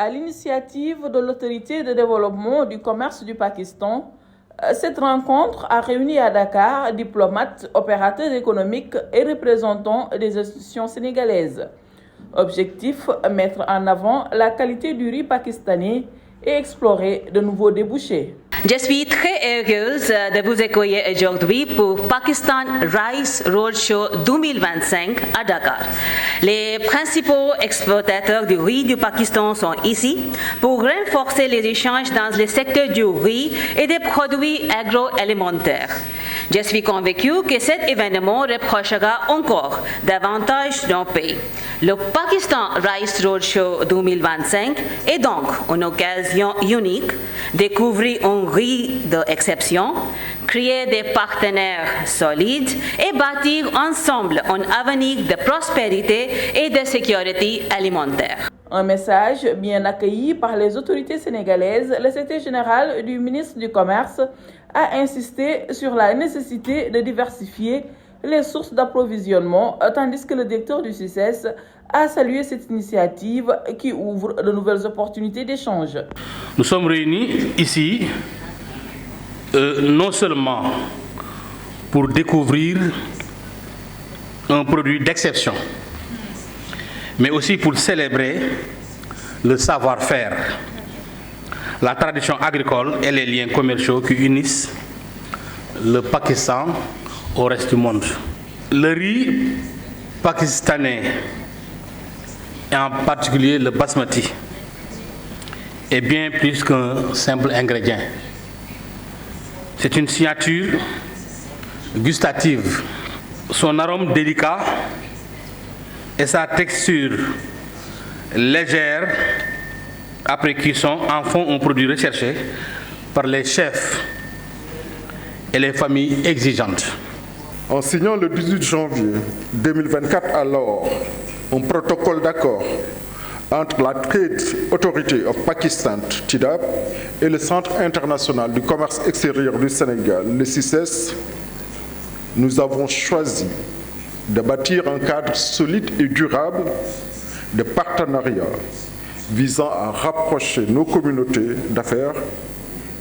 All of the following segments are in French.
À l'initiative de l'autorité de développement du commerce du Pakistan, cette rencontre a réuni à Dakar diplomates, opérateurs économiques et représentants des institutions sénégalaises. Objectif, mettre en avant la qualité du riz pakistanais et explorer de nouveaux débouchés. Je suis très heureuse de vous accueillir aujourd'hui pour Pakistan Rice Roadshow 2025 à Dakar. Les principaux exportateurs du riz du Pakistan sont ici pour renforcer les échanges dans le secteur du riz et des produits agroalimentaires. Je suis convaincue que cet événement rapprochera encore davantage nos pays. Le Pakistan Rice Roadshow 2025 est donc une occasion unique de découvrir un riz d'exception, créer des partenaires solides et bâtir ensemble un avenir de prospérité et de sécurité alimentaire. Un message bien accueilli par les autorités sénégalaises. Le secrétaire général du ministre du Commerce a insisté sur la nécessité de diversifier les sources d'approvisionnement, tandis que le directeur du CICES a salué cette initiative qui ouvre de nouvelles opportunités d'échange. Nous sommes réunis ici non seulement pour découvrir un produit d'exception, mais aussi pour célébrer le savoir-faire, la tradition agricole et les liens commerciaux qui unissent le Pakistan au reste du monde. Le riz pakistanais, et en particulier le basmati, est bien plus qu'un simple ingrédient. C'est une signature gustative. Son arôme délicat et sa texture légère après cuisson en font un produit recherché par les chefs et les familles exigeantes. En signant le 18 janvier 2024 alors un protocole d'accord entre la Trade Authority of Pakistan, TIDAP, et le Centre international du commerce extérieur du Sénégal, le CICES, nous avons choisi de bâtir un cadre solide et durable de partenariat visant à rapprocher nos communautés d'affaires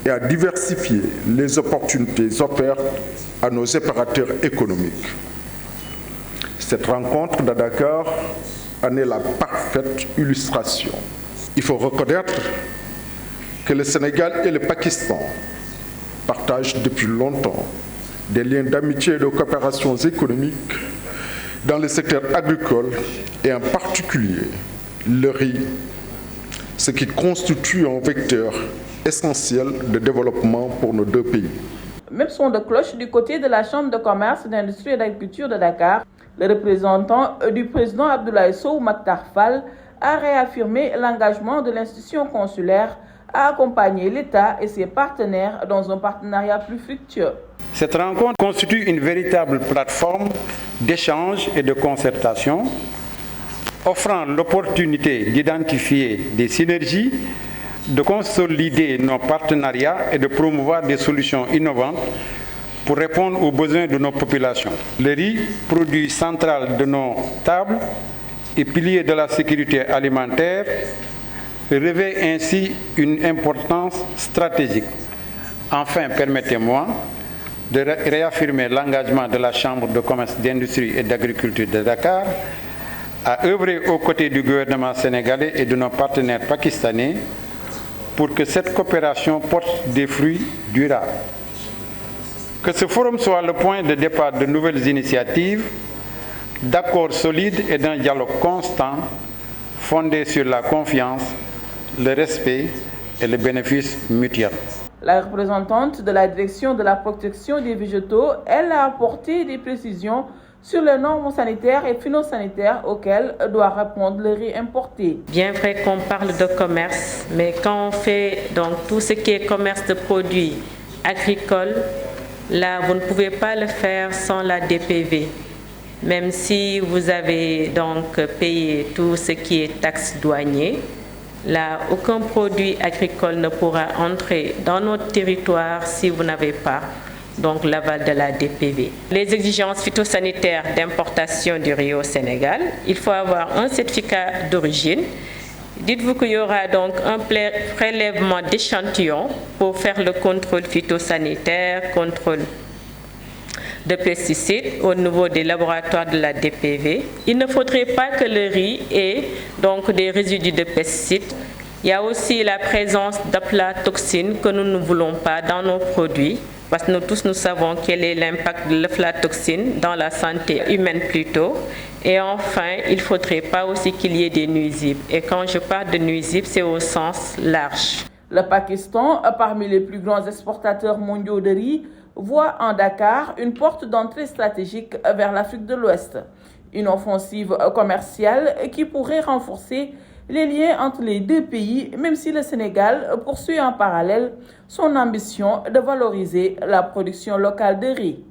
et à diversifier les opportunités offertes à nos opérateurs économiques. Cette rencontre de Dakar en est la parfaite illustration. Il faut reconnaître que le Sénégal et le Pakistan partagent depuis longtemps des liens d'amitié et de coopération économique dans le secteur agricole et en particulier le riz, ce qui constitue un vecteur essentiel de développement pour nos deux pays. Même son de cloche du côté de la Chambre de commerce, d'industrie et d'agriculture de Dakar. Le représentant du président Abdoulaye Sow Makhtar Fall a réaffirmé l'engagement de l'institution consulaire à accompagner l'État et ses partenaires dans un partenariat plus fructueux. Cette rencontre constitue une véritable plateforme d'échange et de concertation, offrant l'opportunité d'identifier des synergies, de consolider nos partenariats et de promouvoir des solutions innovantes pour répondre aux besoins de nos populations. Le riz, produit central de nos tables et pilier de la sécurité alimentaire, revêt ainsi une importance stratégique. Enfin, permettez-moi de réaffirmer l'engagement de la Chambre de commerce, d'industrie et d'agriculture de Dakar à œuvrer aux côtés du gouvernement sénégalais et de nos partenaires pakistanais pour que cette coopération porte des fruits durables. Que ce forum soit le point de départ de nouvelles initiatives, d'accords solides et d'un dialogue constant fondé sur la confiance, le respect et le bénéfice mutuel. La représentante de la direction de la protection des végétaux, elle a apporté des précisions sur les normes sanitaires et phytosanitaires auxquelles doit répondre le riz importé. Bien vrai qu'on parle de commerce, mais quand on fait donc tout ce qui est commerce de produits agricoles, là vous ne pouvez pas le faire sans la DPV. Même si vous avez donc payé tout ce qui est taxes douanières, là aucun produit agricole ne pourra entrer dans notre territoire si vous n'avez pas donc l'aval de la DPV. Les exigences phytosanitaires d'importation du riz au Sénégal, il faut avoir un certificat d'origine dites-vous qu'il y aura donc un prélèvement d'échantillons pour faire le contrôle phytosanitaire, contrôle de pesticides au niveau des laboratoires de la DPV. Il ne faudrait pas que le riz ait donc des résidus de pesticides. Il y a aussi la présence d'aflatoxines que nous ne voulons pas dans nos produits, parce que nous tous nous savons quel est l'impact de l'aflatoxine dans la santé humaine plutôt. Et enfin, il ne faudrait pas aussi qu'il y ait des nuisibles. Et quand je parle de nuisibles, c'est au sens large. Le Pakistan, parmi les plus grands exportateurs mondiaux de riz, voit en Dakar une porte d'entrée stratégique vers l'Afrique de l'Ouest. Une offensive commerciale qui pourrait renforcer les liens entre les deux pays, même si le Sénégal poursuit en parallèle son ambition de valoriser la production locale de riz.